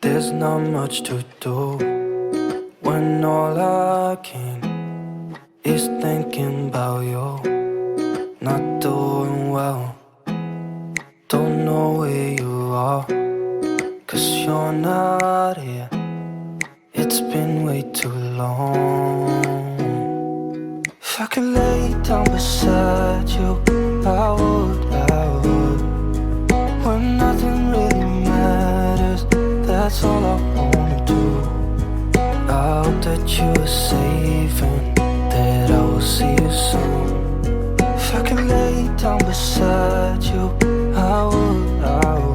There's not much to do when all I can is thinking about you. Not doing well, don't know where you are, 'cause you're not here. It's been way too long. If I could lay down beside you, I would. When nothing really matters, that's all I wanna do. I hope that you are safe and that I will see you soon. If I could lay down beside you, I would. I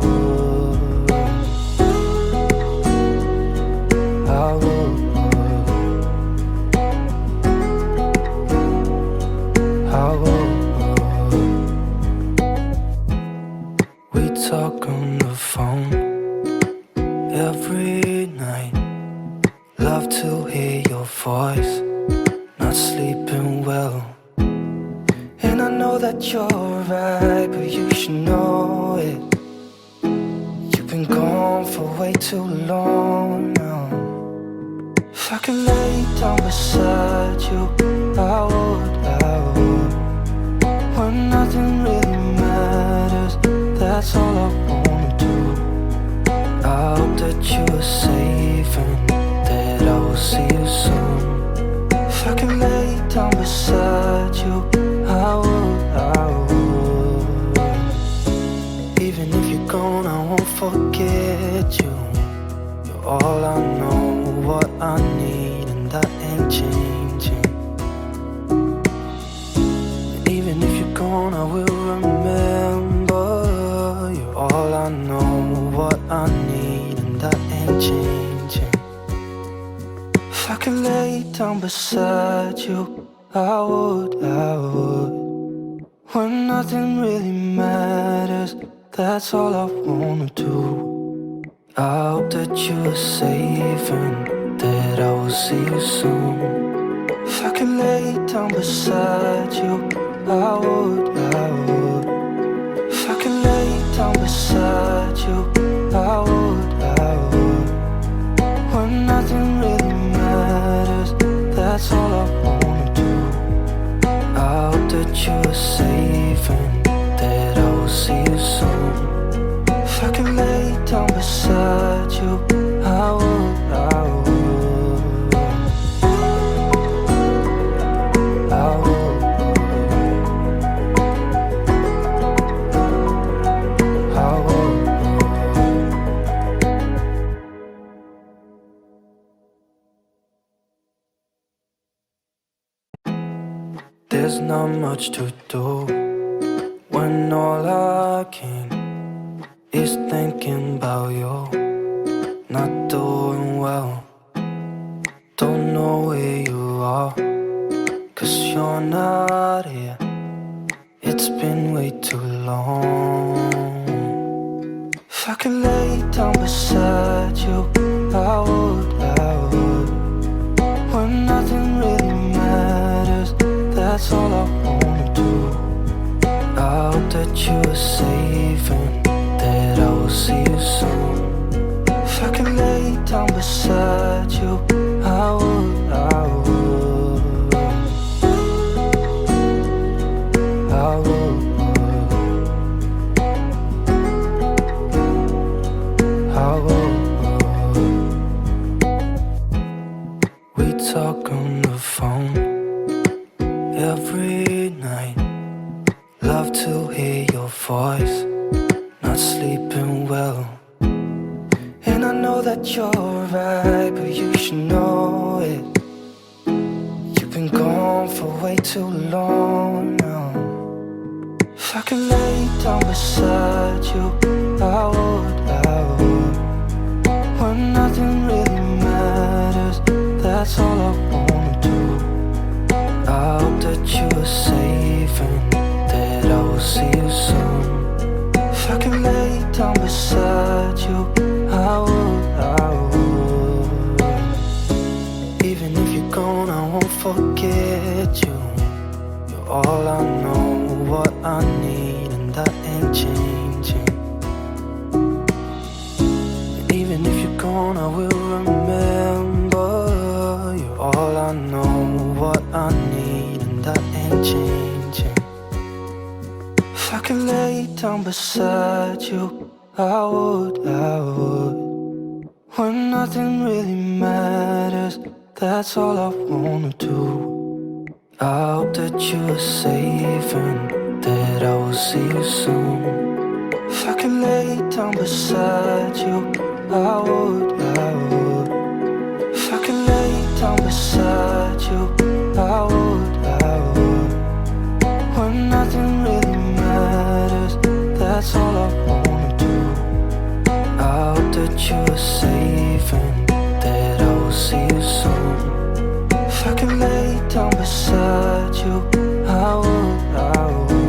would. I would. We talk on the phone every night. Love to hear your voice. Not sleeping well, and I know that you're right, but you should know it. You've been gone for way too long now. If I could lay down beside you, I would. When nothing really matters, that's all I wanna do. I hope that you are safe and that I will see you soon. If I can lay down beside you, I would. Even if you're gone, I won't forget you. You're all I know, what I need, and that ain't changing. And even if you're gone, I will remember. You're all I know, what I need, and that ain't changing. If I could lay down beside you, I would. When nothing really matters, that's all I wanna do. I hope that you are safe and that I will see you soon. If I could lay down beside you, I would. If I could lay down beside you, I would. When nothing really matters, that's all I wanna do. I hope that you are safe and that I will see you soon. If I could lay down beside you, I would. I would. I would. There's not much to do when all I can is thinking about you. Not doing well, don't know where you are, 'cause you're not here. It's been way too long. If I could lay down beside you, I would. When nothing really matters, that's all I wanna do. I hope that you are safe and that I will see you soon. If I could lay down beside you, I would. I would. I would. We talk on the phone every night. Love to hear your voice. Not sleeping well, and I know that you're right, but you should know it. You've been gone for way too long now. If I could lay down beside you, I would. When nothing really matters, that's all I wanna do. I hope that you are safe and that I will see you soon. If I can lay down beside you, I would. Even if you're gone, I won't forget you. You're all I know, what I need, and that ain't changing. And even if you're gone, gone, I will remember. You're all I know, what I need, and that ain't changing. If I could lay down beside you, I would. When nothing really matters, that's all I wanna do. I hope that you are safe and that I will see you soon. If I could lay down beside you, I would. If I could lay down beside you, I would. When nothing really matters, that's all I wanna do. I hope that you are safe and that I will see you soon. If I could lay down beside you, I would. I would.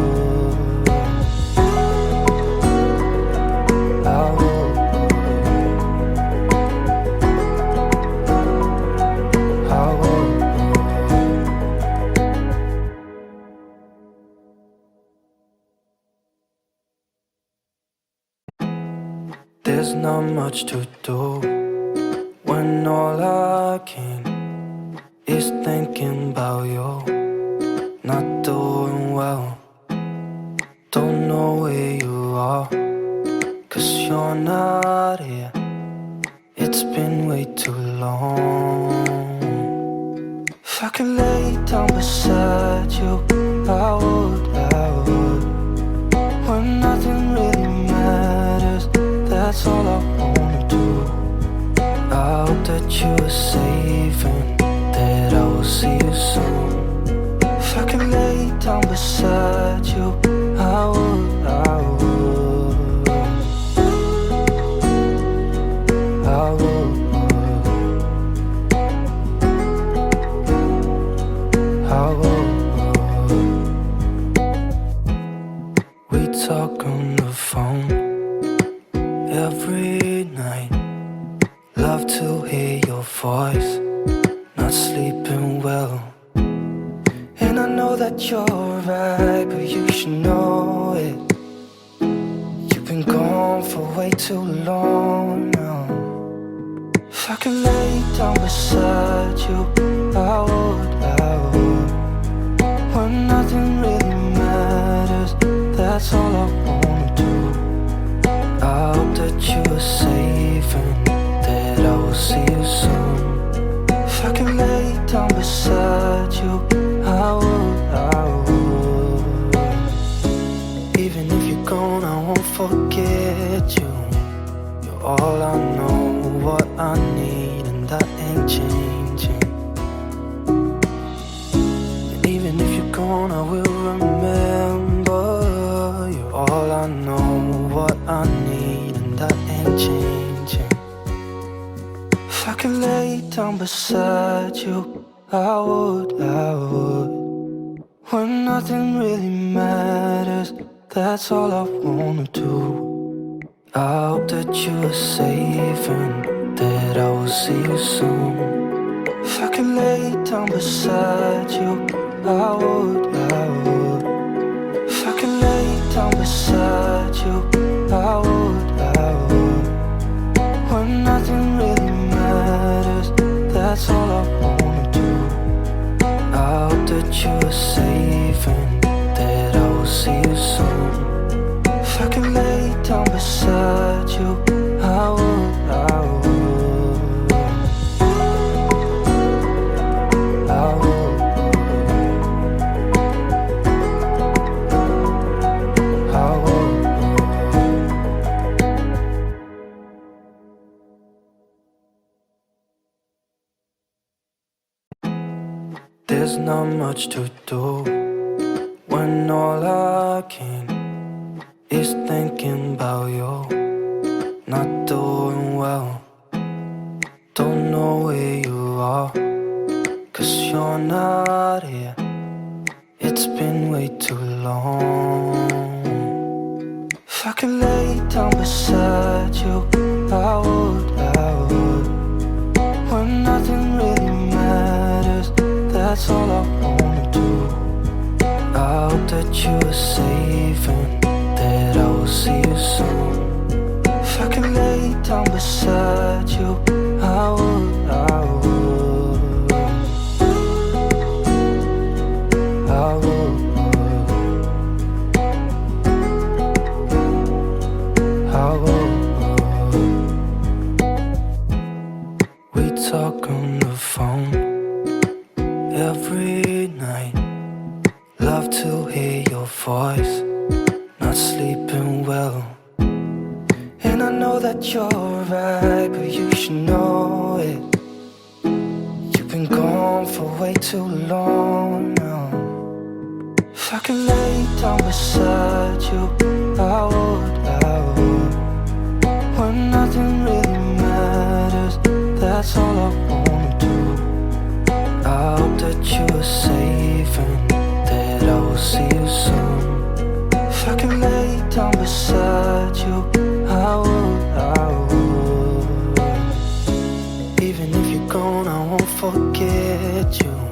There's not much to do when all I can is thinking about you. Not doing well, don't know where you are, 'cause you're not here. It's been way too long. If I could lay down beside you, I would. When nothing really matters, that's all I wanna do. I hope that you are safe and that I will see you soon. If I could lay down beside you, I would. I would. I would. I would. We talk on the phone every night. Love to hear your voice, not sleeping well. And I know that you're right, but you should know it. You've been gone for way too long now. If I could lay down beside you, I would. When nothing really matters, that's all I wanna do. I hope that you are safe and that I will see you soon. If I could lay down beside you, I would. Even if you're gone, I won't forget you. You're all I know, what I need, and that ain't changing. And even if you're gone, I will remember. You're all I know, what I need, and that ain't changing. If I could lay down beside you, I would. When nothing really matters, that's all I wanna do. I hope that you are safe and that I will see you soon. If I could lay down beside you, I would. If I could lay down beside you, I would. When nothing really matters, that's all I wanna do. I hope that you are safe and that I will see you soon. If I could lay down beside you, I would. I would. I would. I would. There's not much to do when all I can is thinking about you. Not doing well, don't know where you are, 'cause you're not here. It's been way too long. If I could lay down beside you, I would. When nothing really matters, that's all I wanna do. I hope that you are safe and that I will see you soon. If I could lay down beside beside you, I would, I would, I would, I would. We talk on the phone every night. Love to hear your voice. Not sleeping well. And I know that you're right, but you should know it. You've been gone for way too long now. If I could lay down beside you, I would, I would. When nothing really matters, that's all I wanna do. I hope that you are safe and that I will see you soon. If I could lay down beside you, I would, I would. Even if you're gone, I won't forget you.